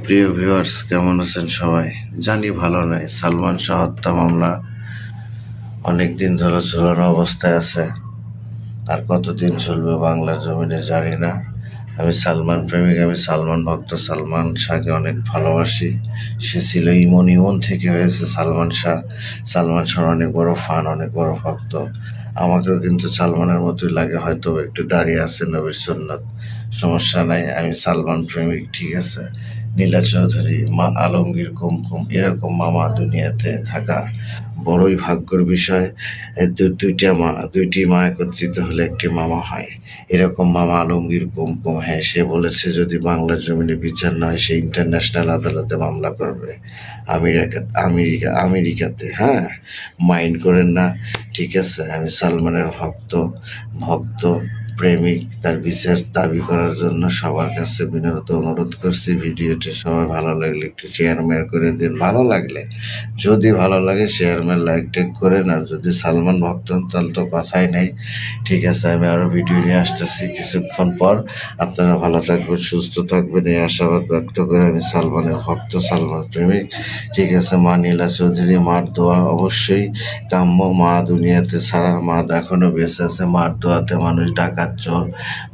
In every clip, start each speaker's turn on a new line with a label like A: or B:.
A: প্রিয় ভিউয়ার্স, কেমন আছেন সবাই? জানি ভালো নাই। সালমান শাহ হত্যা মামলা অনেক দিন ধরে ঝুলানো অবস্থায় আছে। আর কতদিন চলবে বাংলার জমিনে জানি না। আমি সালমান প্রেমিক, আমি সালমান ভক্ত। সালমান শাহকে অনেক ভালোবাসি। সে ছিল ইমন থেকে হয়েছে সালমান শাহ। সালমান শাহর অনেক বড় ফান, অনেক বড় ভক্ত। আমাকেও কিন্তু সালমানের মতোই লাগে, হয়তো একটু দাঁড়িয়ে আছে নবীর সুন্নত। সমস্যা নাই, আমি সালমান প্রেমিক, ঠিক আছে। নীলা চৌধুরী, মা আলমগীর, কুমকুম, এরকম মামা দুনিয়াতে থাকা বড়ই ভাগ্যের বিষয়। দুইটি মা একত্রিত হলে একটি মামা হয়। এরকম মামা আলমগীর, কুমকুম। হ্যাঁ, সে বলেছে যদি বাংলার জমিনে বিচার না হয় সে ইন্টারন্যাশনাল আদালতে মামলা করবে। আমেরিকাতে। হ্যাঁ, মাইন্ড করেন না, ঠিক আছে। আমি সালমানের ভক্ত ভক্ত প্রেমিক। তার বিচার দাবি করার জন্য সবার কাছে বিনীত অনুরোধ করছি। ভিডিওটি সবাই ভালো লাগলে একটু শেয়ার মেয়ার করে দিন। ভালো লাগলে, যদি ভালো লাগে শেয়ার মেয়ার লাইক টেক করেন। আর যদি সালমান ভক্ত হন তাহলে তো কথাই নেই, ঠিক আছে। আমি আরও ভিডিও নিয়ে আসতেছি কিছুক্ষণ পর। আপনারা ভালো থাকবেন, সুস্থ থাকবেন, এই আশাবাদ ব্যক্ত করে আমি সালমানের ভক্ত, সালমান প্রেমিক, ঠিক আছে। মা নীলা চৌধুরী, মার দোয়া অবশ্যই কাম্য। মা দুনিয়াতে ছাড়া, মা এখনো বেঁচে আছে। মার দোয়াতে মানুষ ডাকাত, চোর,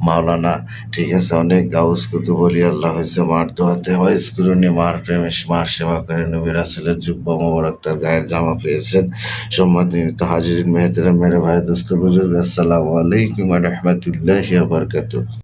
A: মাওলানা, ঠিক আছে, অনেক গাউস কুতুব বলি আল্লাহ হয়েছে মার দোয়াতে। হয় স্কুলনি মার প্রেমে মার সেবা করে নবী রাসূলের জুব্বা মোবারক তার গায়ের জামা পেয়েছেন। সম্মানিত হাজিরিন, মেহতারাম, মেরে ভাই, দোস্ত, বুজুর্গ, আসসালামু আলাইকুম ওয়া রাহমাতুল্লাহি ওয়া বারাকাতুহু।